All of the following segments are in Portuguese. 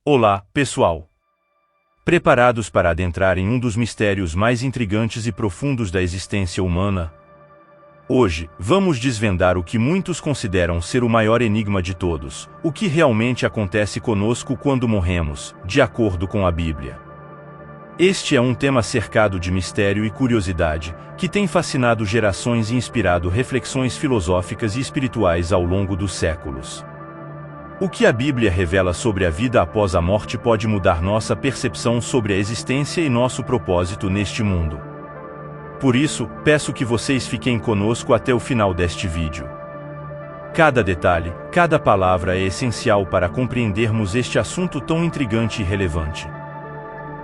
Olá, pessoal! Preparados para adentrar em um dos mistérios mais intrigantes e profundos da existência humana? Hoje, vamos desvendar o que muitos consideram ser o maior enigma de todos: o que realmente acontece conosco quando morremos, de acordo com a Bíblia. Este é um tema cercado de mistério e curiosidade, que tem fascinado gerações e inspirado reflexões filosóficas e espirituais ao longo dos séculos. O que a Bíblia revela sobre a vida após a morte pode mudar nossa percepção sobre a existência e nosso propósito neste mundo. Por isso, peço que vocês fiquem conosco até o final deste vídeo. Cada detalhe, cada palavra é essencial para compreendermos este assunto tão intrigante e relevante.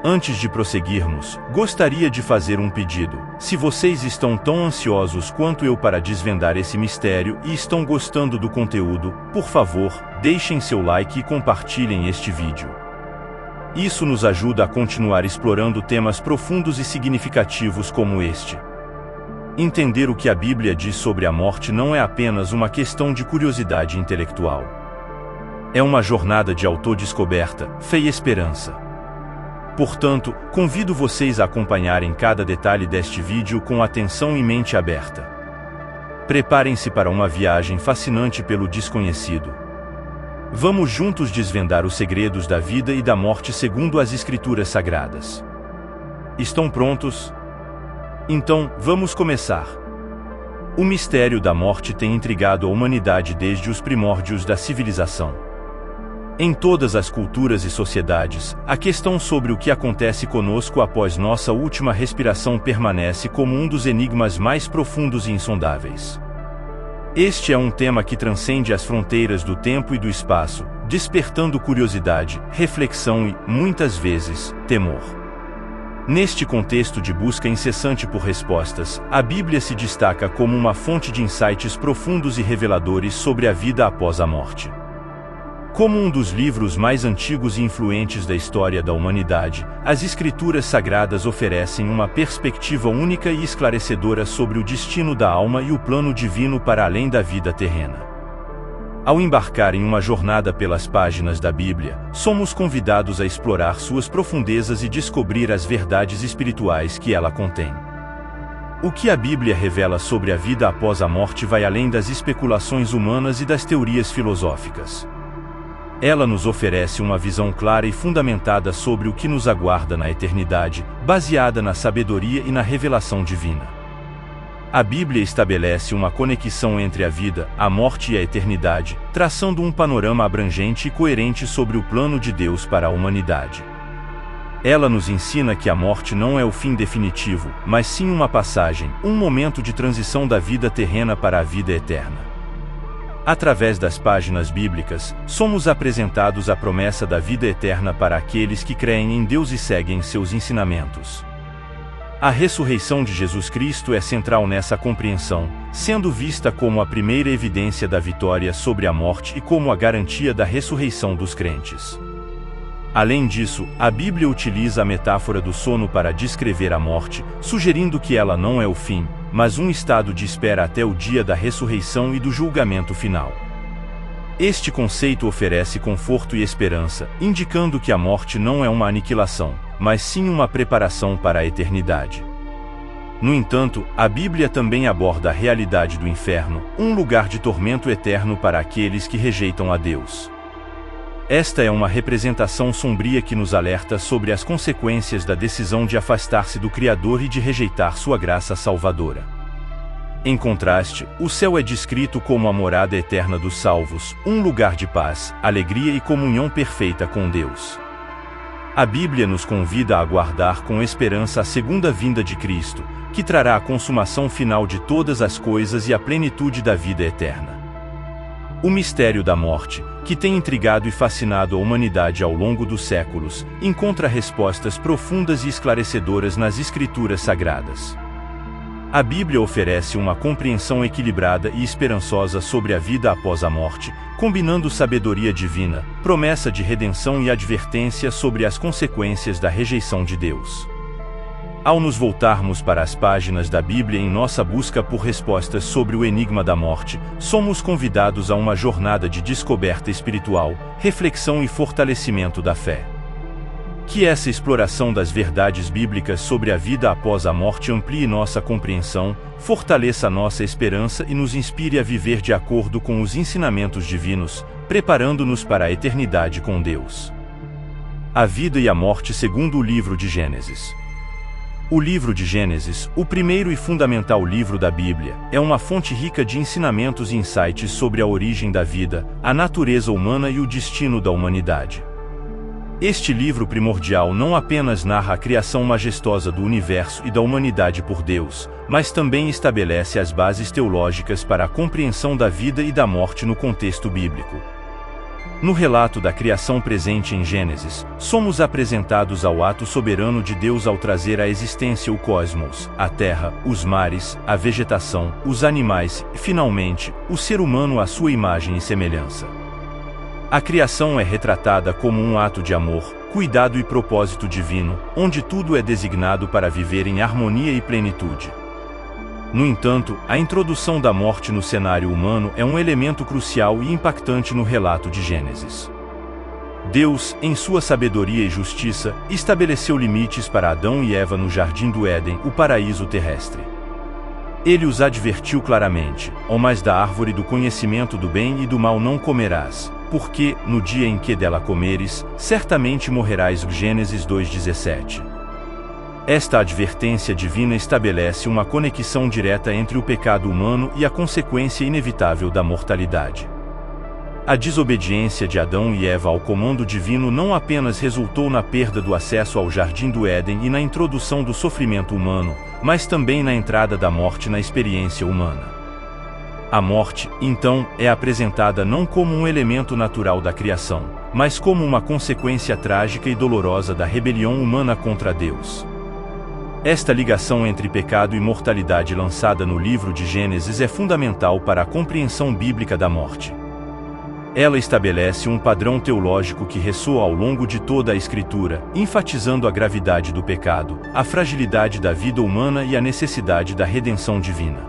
Antes de prosseguirmos, gostaria de fazer um pedido. Se vocês estão tão ansiosos quanto eu para desvendar esse mistério e estão gostando do conteúdo, por favor, deixem seu like e compartilhem este vídeo. Isso nos ajuda a continuar explorando temas profundos e significativos como este. Entender o que a Bíblia diz sobre a morte não é apenas uma questão de curiosidade intelectual. É uma jornada de autodescoberta, fé e esperança. Portanto, convido vocês a acompanharem cada detalhe deste vídeo com atenção e mente aberta. Preparem-se para uma viagem fascinante pelo desconhecido. Vamos juntos desvendar os segredos da vida e da morte segundo as Escrituras Sagradas. Estão prontos? Então, vamos começar. O mistério da morte tem intrigado a humanidade desde os primórdios da civilização. Em todas as culturas e sociedades, a questão sobre o que acontece conosco após nossa última respiração permanece como um dos enigmas mais profundos e insondáveis. Este é um tema que transcende as fronteiras do tempo e do espaço, despertando curiosidade, reflexão e, muitas vezes, temor. Neste contexto de busca incessante por respostas, a Bíblia se destaca como uma fonte de insights profundos e reveladores sobre a vida após a morte. Como um dos livros mais antigos e influentes da história da humanidade, as Escrituras Sagradas oferecem uma perspectiva única e esclarecedora sobre o destino da alma e o plano divino para além da vida terrena. Ao embarcar em uma jornada pelas páginas da Bíblia, somos convidados a explorar suas profundezas e descobrir as verdades espirituais que ela contém. O que a Bíblia revela sobre a vida após a morte vai além das especulações humanas e das teorias filosóficas. Ela nos oferece uma visão clara e fundamentada sobre o que nos aguarda na eternidade, baseada na sabedoria e na revelação divina. A Bíblia estabelece uma conexão entre a vida, a morte e a eternidade, traçando um panorama abrangente e coerente sobre o plano de Deus para a humanidade. Ela nos ensina que a morte não é o fim definitivo, mas sim uma passagem, um momento de transição da vida terrena para a vida eterna. Através das páginas bíblicas, somos apresentados a promessa da vida eterna para aqueles que creem em Deus e seguem seus ensinamentos. A ressurreição de Jesus Cristo é central nessa compreensão, sendo vista como a primeira evidência da vitória sobre a morte e como a garantia da ressurreição dos crentes. Além disso, a Bíblia utiliza a metáfora do sono para descrever a morte, sugerindo que ela não é o fim, mas um estado de espera até o dia da ressurreição e do julgamento final. Este conceito oferece conforto e esperança, indicando que a morte não é uma aniquilação, mas sim uma preparação para a eternidade. No entanto, a Bíblia também aborda a realidade do inferno, um lugar de tormento eterno para aqueles que rejeitam a Deus. Esta é uma representação sombria que nos alerta sobre as consequências da decisão de afastar-se do Criador e de rejeitar sua graça salvadora. Em contraste, o céu é descrito como a morada eterna dos salvos, um lugar de paz, alegria e comunhão perfeita com Deus. A Bíblia nos convida a aguardar com esperança a segunda vinda de Cristo, que trará a consumação final de todas as coisas e a plenitude da vida eterna. O mistério da morte, que tem intrigado e fascinado a humanidade ao longo dos séculos, encontra respostas profundas e esclarecedoras nas Escrituras Sagradas. A Bíblia oferece uma compreensão equilibrada e esperançosa sobre a vida após a morte, combinando sabedoria divina, promessa de redenção e advertência sobre as consequências da rejeição de Deus. Ao nos voltarmos para as páginas da Bíblia em nossa busca por respostas sobre o enigma da morte, somos convidados a uma jornada de descoberta espiritual, reflexão e fortalecimento da fé. Que essa exploração das verdades bíblicas sobre a vida após a morte amplie nossa compreensão, fortaleça nossa esperança e nos inspire a viver de acordo com os ensinamentos divinos, preparando-nos para a eternidade com Deus. A vida e a morte segundo o livro de Gênesis. O livro de Gênesis, o primeiro e fundamental livro da Bíblia, é uma fonte rica de ensinamentos e insights sobre a origem da vida, a natureza humana e o destino da humanidade. Este livro primordial não apenas narra a criação majestosa do universo e da humanidade por Deus, mas também estabelece as bases teológicas para a compreensão da vida e da morte no contexto bíblico. No relato da criação presente em Gênesis, somos apresentados ao ato soberano de Deus ao trazer à existência o cosmos, a terra, os mares, a vegetação, os animais e, finalmente, o ser humano à sua imagem e semelhança. A criação é retratada como um ato de amor, cuidado e propósito divino, onde tudo é designado para viver em harmonia e plenitude. No entanto, a introdução da morte no cenário humano é um elemento crucial e impactante no relato de Gênesis. Deus, em sua sabedoria e justiça, estabeleceu limites para Adão e Eva no Jardim do Éden, o paraíso terrestre. Ele os advertiu claramente: mas da árvore do conhecimento do bem e do mal não comerás, porque, no dia em que dela comeres, certamente morrerás. Gênesis 2:17. Esta advertência divina estabelece uma conexão direta entre o pecado humano e a consequência inevitável da mortalidade. A desobediência de Adão e Eva ao comando divino não apenas resultou na perda do acesso ao Jardim do Éden e na introdução do sofrimento humano, mas também na entrada da morte na experiência humana. A morte, então, é apresentada não como um elemento natural da criação, mas como uma consequência trágica e dolorosa da rebelião humana contra Deus. Esta ligação entre pecado e mortalidade lançada no livro de Gênesis é fundamental para a compreensão bíblica da morte. Ela estabelece um padrão teológico que ressoa ao longo de toda a Escritura, enfatizando a gravidade do pecado, a fragilidade da vida humana e a necessidade da redenção divina.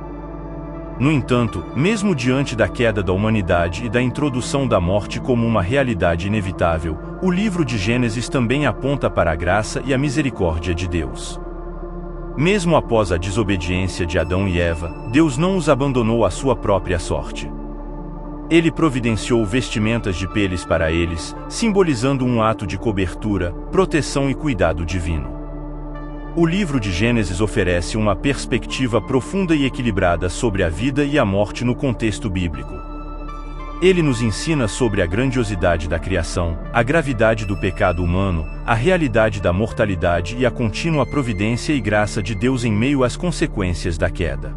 No entanto, mesmo diante da queda da humanidade e da introdução da morte como uma realidade inevitável, o livro de Gênesis também aponta para a graça e a misericórdia de Deus. Mesmo após a desobediência de Adão e Eva, Deus não os abandonou à sua própria sorte. Ele providenciou vestimentas de peles para eles, simbolizando um ato de cobertura, proteção e cuidado divino. O livro de Gênesis oferece uma perspectiva profunda e equilibrada sobre a vida e a morte no contexto bíblico. Ele nos ensina sobre a grandiosidade da criação, a gravidade do pecado humano, a realidade da mortalidade e a contínua providência e graça de Deus em meio às consequências da queda.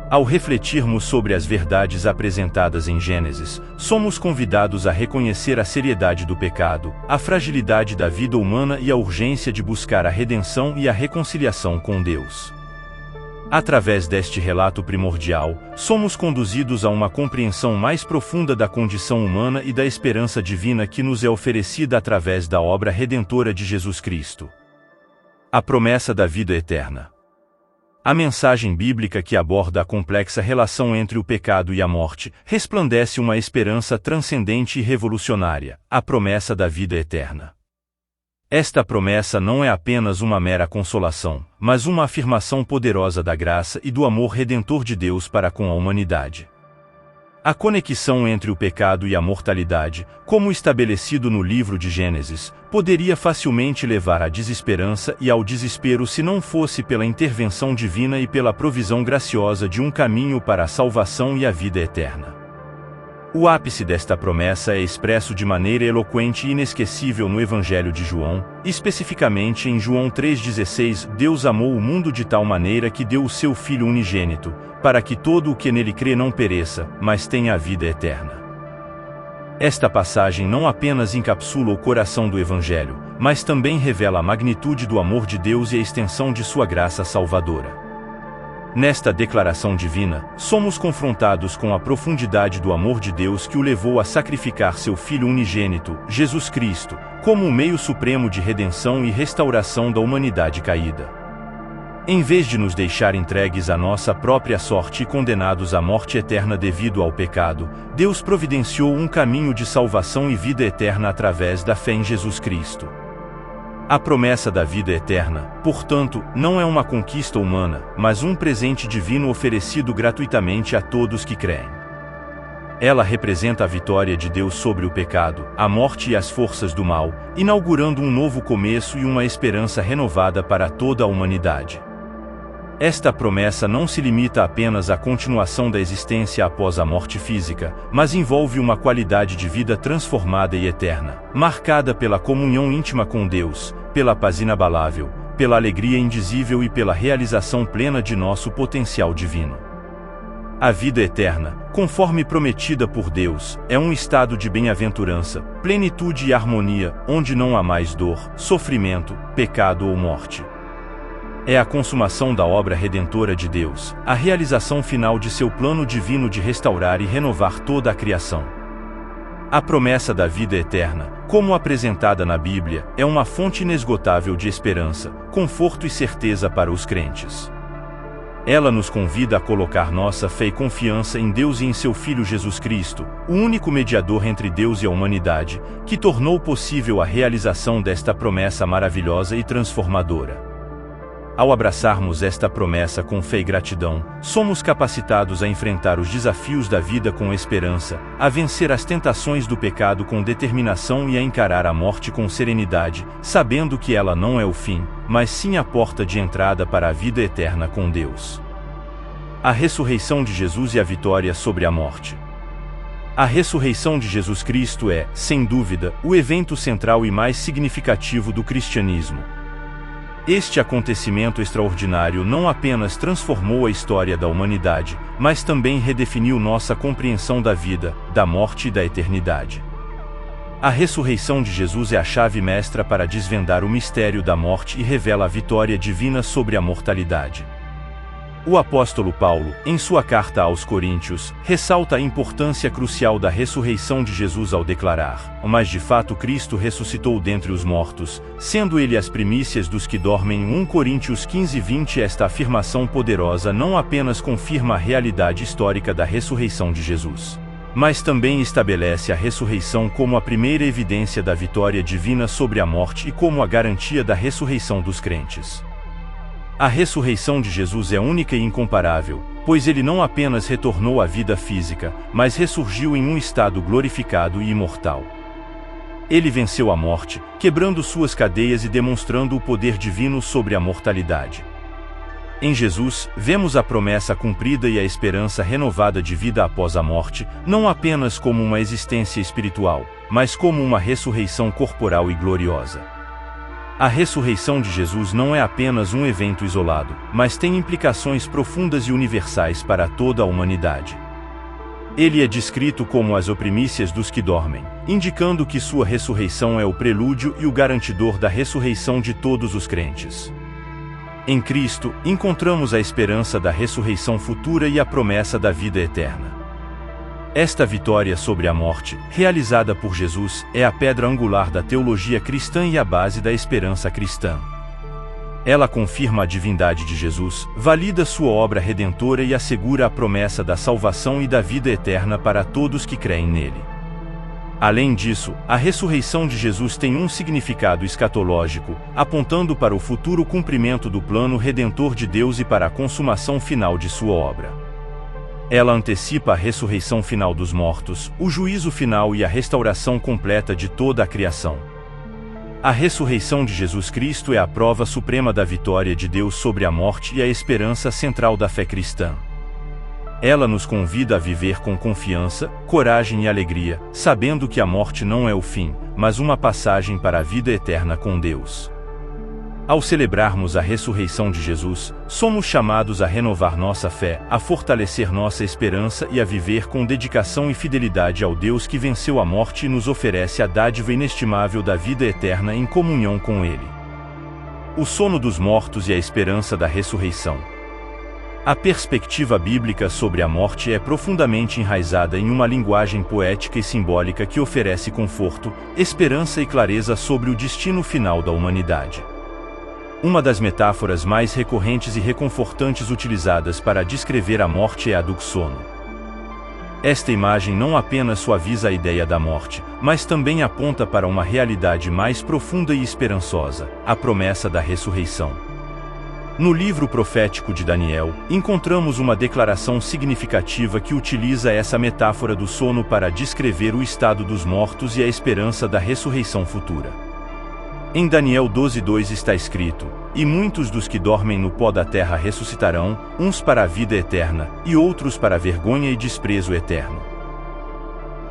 Ao refletirmos sobre as verdades apresentadas em Gênesis, somos convidados a reconhecer a seriedade do pecado, a fragilidade da vida humana e a urgência de buscar a redenção e a reconciliação com Deus. Através deste relato primordial, somos conduzidos a uma compreensão mais profunda da condição humana e da esperança divina que nos é oferecida através da obra redentora de Jesus Cristo. A promessa da vida eterna. A mensagem bíblica que aborda a complexa relação entre o pecado e a morte resplandece uma esperança transcendente e revolucionária, a promessa da vida eterna. Esta promessa não é apenas uma mera consolação, mas uma afirmação poderosa da graça e do amor redentor de Deus para com a humanidade. A conexão entre o pecado e a mortalidade, como estabelecido no livro de Gênesis, poderia facilmente levar à desesperança e ao desespero se não fosse pela intervenção divina e pela provisão graciosa de um caminho para a salvação e a vida eterna. O ápice desta promessa é expresso de maneira eloquente e inesquecível no Evangelho de João, especificamente em João 3,16: Deus amou o mundo de tal maneira que deu o seu Filho unigênito, para que todo o que nele crê não pereça, mas tenha a vida eterna. Esta passagem não apenas encapsula o coração do Evangelho, mas também revela a magnitude do amor de Deus e a extensão de sua graça salvadora. Nesta declaração divina, somos confrontados com a profundidade do amor de Deus que o levou a sacrificar seu Filho unigênito, Jesus Cristo, como o meio supremo de redenção e restauração da humanidade caída. Em vez de nos deixar entregues à nossa própria sorte e condenados à morte eterna devido ao pecado, Deus providenciou um caminho de salvação e vida eterna através da fé em Jesus Cristo. A promessa da vida eterna, portanto, não é uma conquista humana, mas um presente divino oferecido gratuitamente a todos que creem. Ela representa a vitória de Deus sobre o pecado, a morte e as forças do mal, inaugurando um novo começo e uma esperança renovada para toda a humanidade. Esta promessa não se limita apenas à continuação da existência após a morte física, mas envolve uma qualidade de vida transformada e eterna, marcada pela comunhão íntima com Deus, pela paz inabalável, pela alegria indizível e pela realização plena de nosso potencial divino. A vida eterna, conforme prometida por Deus, é um estado de bem-aventurança, plenitude e harmonia, onde não há mais dor, sofrimento, pecado ou morte. É a consumação da obra redentora de Deus, a realização final de seu plano divino de restaurar e renovar toda a criação. A promessa da vida eterna, como apresentada na Bíblia, é uma fonte inesgotável de esperança, conforto e certeza para os crentes. Ela nos convida a colocar nossa fé e confiança em Deus e em seu Filho Jesus Cristo, o único mediador entre Deus e a humanidade, que tornou possível a realização desta promessa maravilhosa e transformadora. Ao abraçarmos esta promessa com fé e gratidão, somos capacitados a enfrentar os desafios da vida com esperança, a vencer as tentações do pecado com determinação e a encarar a morte com serenidade, sabendo que ela não é o fim, mas sim a porta de entrada para a vida eterna com Deus. A ressurreição de Jesus e a vitória sobre a morte. A ressurreição de Jesus Cristo é, sem dúvida, o evento central e mais significativo do cristianismo. Este acontecimento extraordinário não apenas transformou a história da humanidade, mas também redefiniu nossa compreensão da vida, da morte e da eternidade. A ressurreição de Jesus é a chave mestra para desvendar o mistério da morte e revela a vitória divina sobre a mortalidade. O apóstolo Paulo, em sua carta aos Coríntios, ressalta a importância crucial da ressurreição de Jesus ao declarar: "Mas de fato Cristo ressuscitou dentre os mortos, sendo ele as primícias dos que dormem." 1 Coríntios 15:20. Esta afirmação poderosa não apenas confirma a realidade histórica da ressurreição de Jesus, mas também estabelece a ressurreição como a primeira evidência da vitória divina sobre a morte e como a garantia da ressurreição dos crentes. A ressurreição de Jesus é única e incomparável, pois ele não apenas retornou à vida física, mas ressurgiu em um estado glorificado e imortal. Ele venceu a morte, quebrando suas cadeias e demonstrando o poder divino sobre a mortalidade. Em Jesus, vemos a promessa cumprida e a esperança renovada de vida após a morte, não apenas como uma existência espiritual, mas como uma ressurreição corporal e gloriosa. A ressurreição de Jesus não é apenas um evento isolado, mas tem implicações profundas e universais para toda a humanidade. Ele é descrito como as primícias dos que dormem, indicando que sua ressurreição é o prelúdio e o garantidor da ressurreição de todos os crentes. Em Cristo, encontramos a esperança da ressurreição futura e a promessa da vida eterna. Esta vitória sobre a morte, realizada por Jesus, é a pedra angular da teologia cristã e a base da esperança cristã. Ela confirma a divindade de Jesus, valida sua obra redentora e assegura a promessa da salvação e da vida eterna para todos que creem nele. Além disso, a ressurreição de Jesus tem um significado escatológico, apontando para o futuro cumprimento do plano redentor de Deus e para a consumação final de sua obra. Ela antecipa a ressurreição final dos mortos, o juízo final e a restauração completa de toda a criação. A ressurreição de Jesus Cristo é a prova suprema da vitória de Deus sobre a morte e a esperança central da fé cristã. Ela nos convida a viver com confiança, coragem e alegria, sabendo que a morte não é o fim, mas uma passagem para a vida eterna com Deus. Ao celebrarmos a ressurreição de Jesus, somos chamados a renovar nossa fé, a fortalecer nossa esperança e a viver com dedicação e fidelidade ao Deus que venceu a morte e nos oferece a dádiva inestimável da vida eterna em comunhão com Ele. O sono dos mortos e a esperança da ressurreição. A perspectiva bíblica sobre a morte é profundamente enraizada em uma linguagem poética e simbólica que oferece conforto, esperança e clareza sobre o destino final da humanidade. Uma das metáforas mais recorrentes e reconfortantes utilizadas para descrever a morte é a do sono. Esta imagem não apenas suaviza a ideia da morte, mas também aponta para uma realidade mais profunda e esperançosa, a promessa da ressurreição. No livro profético de Daniel, encontramos uma declaração significativa que utiliza essa metáfora do sono para descrever o estado dos mortos e a esperança da ressurreição futura. Em Daniel 12:2 está escrito: "E muitos dos que dormem no pó da terra ressuscitarão, uns para a vida eterna, e outros para a vergonha e desprezo eterno."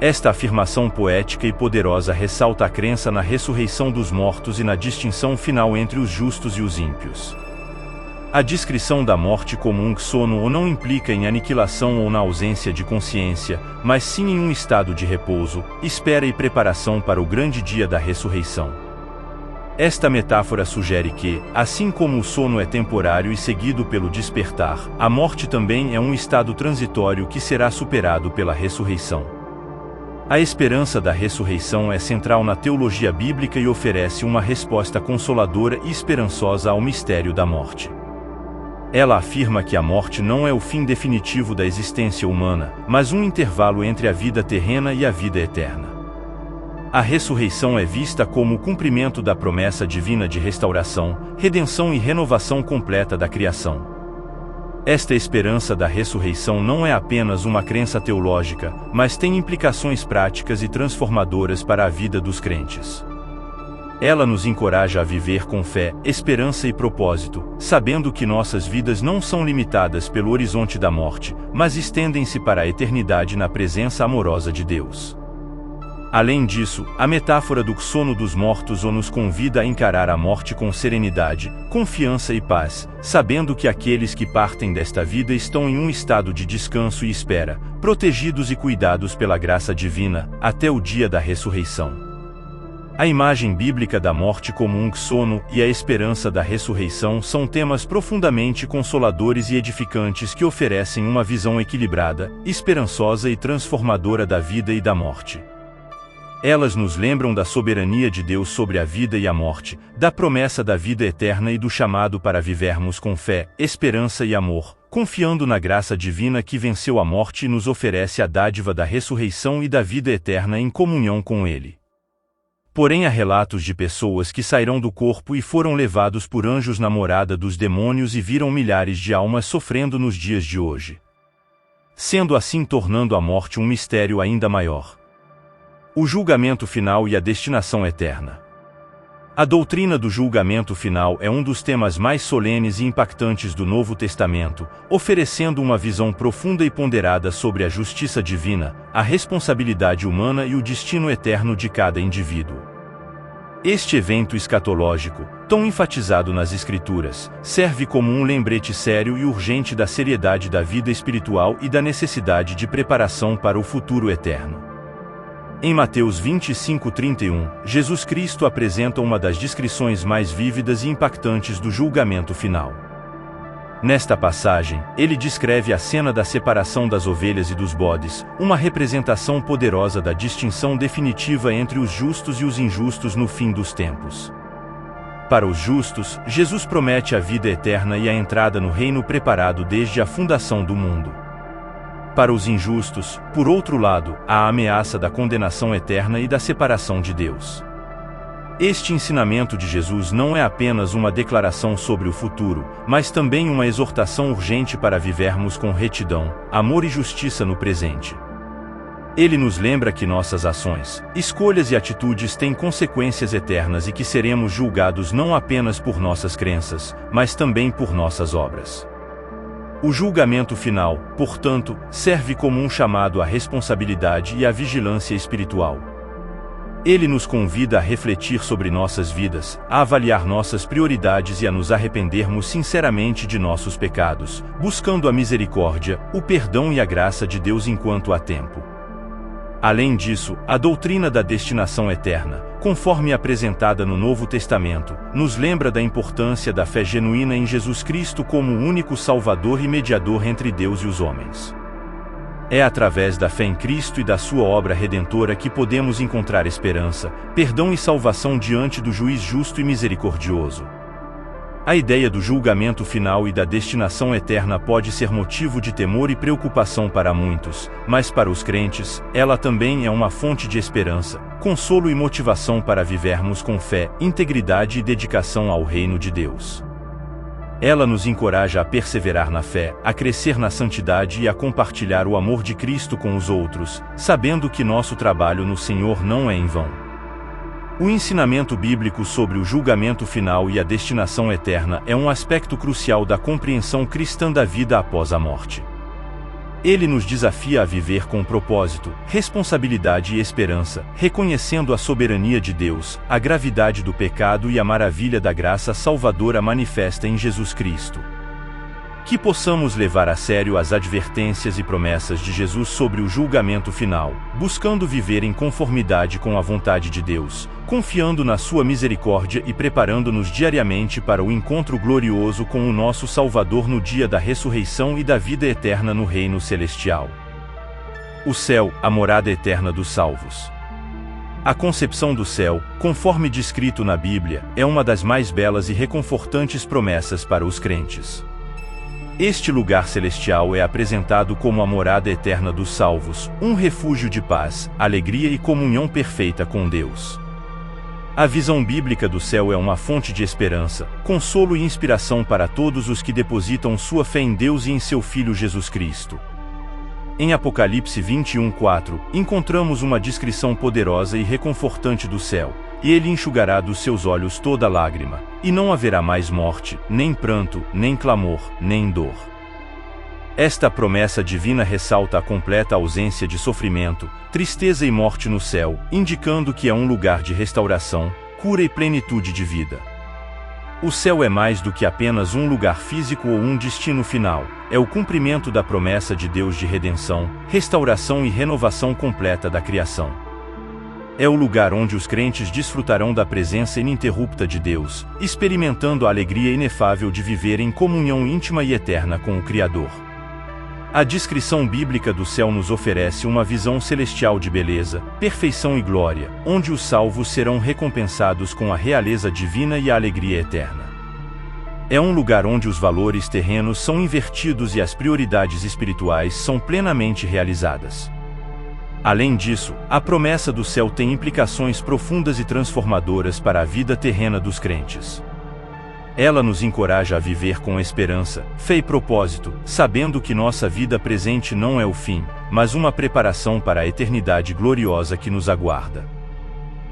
Esta afirmação poética e poderosa ressalta a crença na ressurreição dos mortos e na distinção final entre os justos e os ímpios. A descrição da morte como um sono não implica em aniquilação ou na ausência de consciência, mas sim em um estado de repouso, espera e preparação para o grande dia da ressurreição. Esta metáfora sugere que, assim como o sono é temporário e seguido pelo despertar, a morte também é um estado transitório que será superado pela ressurreição. A esperança da ressurreição é central na teologia bíblica e oferece uma resposta consoladora e esperançosa ao mistério da morte. Ela afirma que a morte não é o fim definitivo da existência humana, mas um intervalo entre a vida terrena e a vida eterna. A ressurreição é vista como o cumprimento da promessa divina de restauração, redenção e renovação completa da criação. Esta esperança da ressurreição não é apenas uma crença teológica, mas tem implicações práticas e transformadoras para a vida dos crentes. Ela nos encoraja a viver com fé, esperança e propósito, sabendo que nossas vidas não são limitadas pelo horizonte da morte, mas estendem-se para a eternidade na presença amorosa de Deus. Além disso, a metáfora do sono dos mortos nos convida a encarar a morte com serenidade, confiança e paz, sabendo que aqueles que partem desta vida estão em um estado de descanso e espera, protegidos e cuidados pela graça divina, até o dia da ressurreição. A imagem bíblica da morte como um sono e a esperança da ressurreição são temas profundamente consoladores e edificantes que oferecem uma visão equilibrada, esperançosa e transformadora da vida e da morte. Elas nos lembram da soberania de Deus sobre a vida e a morte, da promessa da vida eterna e do chamado para vivermos com fé, esperança e amor, confiando na graça divina que venceu a morte e nos oferece a dádiva da ressurreição e da vida eterna em comunhão com Ele. Porém há relatos de pessoas que saíram do corpo e foram levados por anjos na morada dos demônios e viram milhares de almas sofrendo nos dias de hoje, sendo assim tornando a morte um mistério ainda maior. O julgamento final e a destinação eterna. A doutrina do julgamento final é um dos temas mais solenes e impactantes do Novo Testamento, oferecendo uma visão profunda e ponderada sobre a justiça divina, a responsabilidade humana e o destino eterno de cada indivíduo. Este evento escatológico, tão enfatizado nas Escrituras, serve como um lembrete sério e urgente da seriedade da vida espiritual e da necessidade de preparação para o futuro eterno. Em Mateus 25:31, Jesus Cristo apresenta uma das descrições mais vívidas e impactantes do julgamento final. Nesta passagem, ele descreve a cena da separação das ovelhas e dos bodes, uma representação poderosa da distinção definitiva entre os justos e os injustos no fim dos tempos. Para os justos, Jesus promete a vida eterna e a entrada no reino preparado desde a fundação do mundo. Para os injustos, por outro lado, há a ameaça da condenação eterna e da separação de Deus. Este ensinamento de Jesus não é apenas uma declaração sobre o futuro, mas também uma exortação urgente para vivermos com retidão, amor e justiça no presente. Ele nos lembra que nossas ações, escolhas e atitudes têm consequências eternas e que seremos julgados não apenas por nossas crenças, mas também por nossas obras. O julgamento final, portanto, serve como um chamado à responsabilidade e à vigilância espiritual. Ele nos convida a refletir sobre nossas vidas, a avaliar nossas prioridades e a nos arrependermos sinceramente de nossos pecados, buscando a misericórdia, o perdão e a graça de Deus enquanto há tempo. Além disso, a doutrina da destinação eterna, conforme apresentada no Novo Testamento, nos lembra da importância da fé genuína em Jesus Cristo como o único Salvador e mediador entre Deus e os homens. É através da fé em Cristo e da sua obra redentora que podemos encontrar esperança, perdão e salvação diante do juiz justo e misericordioso. A ideia do julgamento final e da destinação eterna pode ser motivo de temor e preocupação para muitos, mas para os crentes, ela também é uma fonte de esperança, consolo e motivação para vivermos com fé, integridade e dedicação ao reino de Deus. Ela nos encoraja a perseverar na fé, a crescer na santidade e a compartilhar o amor de Cristo com os outros, sabendo que nosso trabalho no Senhor não é em vão. O ensinamento bíblico sobre o julgamento final e a destinação eterna é um aspecto crucial da compreensão cristã da vida após a morte. Ele nos desafia a viver com propósito, responsabilidade e esperança, reconhecendo a soberania de Deus, a gravidade do pecado e a maravilha da graça salvadora manifesta em Jesus Cristo. Que possamos levar a sério as advertências e promessas de Jesus sobre o julgamento final, buscando viver em conformidade com a vontade de Deus, confiando na sua misericórdia e preparando-nos diariamente para o encontro glorioso com o nosso Salvador no dia da ressurreição e da vida eterna no reino celestial. O céu, a morada eterna dos salvos. A concepção do céu, conforme descrito na Bíblia, é uma das mais belas e reconfortantes promessas para os crentes. Este lugar celestial é apresentado como a morada eterna dos salvos, um refúgio de paz, alegria e comunhão perfeita com Deus. A visão bíblica do céu é uma fonte de esperança, consolo e inspiração para todos os que depositam sua fé em Deus e em seu Filho Jesus Cristo. Em Apocalipse 21:4, encontramos uma descrição poderosa e reconfortante do céu. E ele enxugará dos seus olhos toda lágrima, e não haverá mais morte, nem pranto, nem clamor, nem dor. Esta promessa divina ressalta a completa ausência de sofrimento, tristeza e morte no céu, indicando que é um lugar de restauração, cura e plenitude de vida. O céu é mais do que apenas um lugar físico ou um destino final, é o cumprimento da promessa de Deus de redenção, restauração e renovação completa da criação. É o lugar onde os crentes desfrutarão da presença ininterrupta de Deus, experimentando a alegria inefável de viver em comunhão íntima e eterna com o Criador. A descrição bíblica do céu nos oferece uma visão celestial de beleza, perfeição e glória, onde os salvos serão recompensados com a realeza divina e a alegria eterna. É um lugar onde os valores terrenos são invertidos e as prioridades espirituais são plenamente realizadas. Além disso, a promessa do céu tem implicações profundas e transformadoras para a vida terrena dos crentes. Ela nos encoraja a viver com esperança, fé e propósito, sabendo que nossa vida presente não é o fim, mas uma preparação para a eternidade gloriosa que nos aguarda.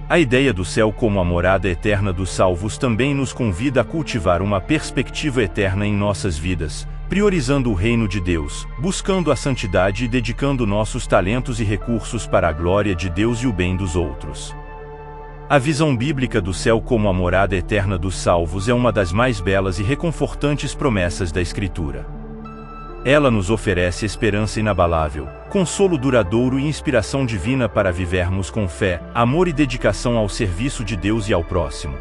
A ideia do céu como a morada eterna dos salvos também nos convida a cultivar uma perspectiva eterna em nossas vidas, priorizando o reino de Deus, buscando a santidade e dedicando nossos talentos e recursos para a glória de Deus e o bem dos outros. A visão bíblica do céu como a morada eterna dos salvos é uma das mais belas e reconfortantes promessas da Escritura. Ela nos oferece esperança inabalável, consolo duradouro e inspiração divina para vivermos com fé, amor e dedicação ao serviço de Deus e ao próximo.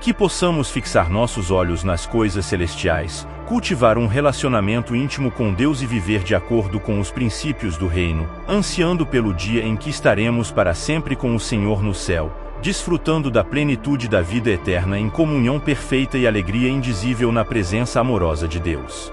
Que possamos fixar nossos olhos nas coisas celestiais, cultivar um relacionamento íntimo com Deus e viver de acordo com os princípios do reino, ansiando pelo dia em que estaremos para sempre com o Senhor no céu, desfrutando da plenitude da vida eterna em comunhão perfeita e alegria indizível na presença amorosa de Deus.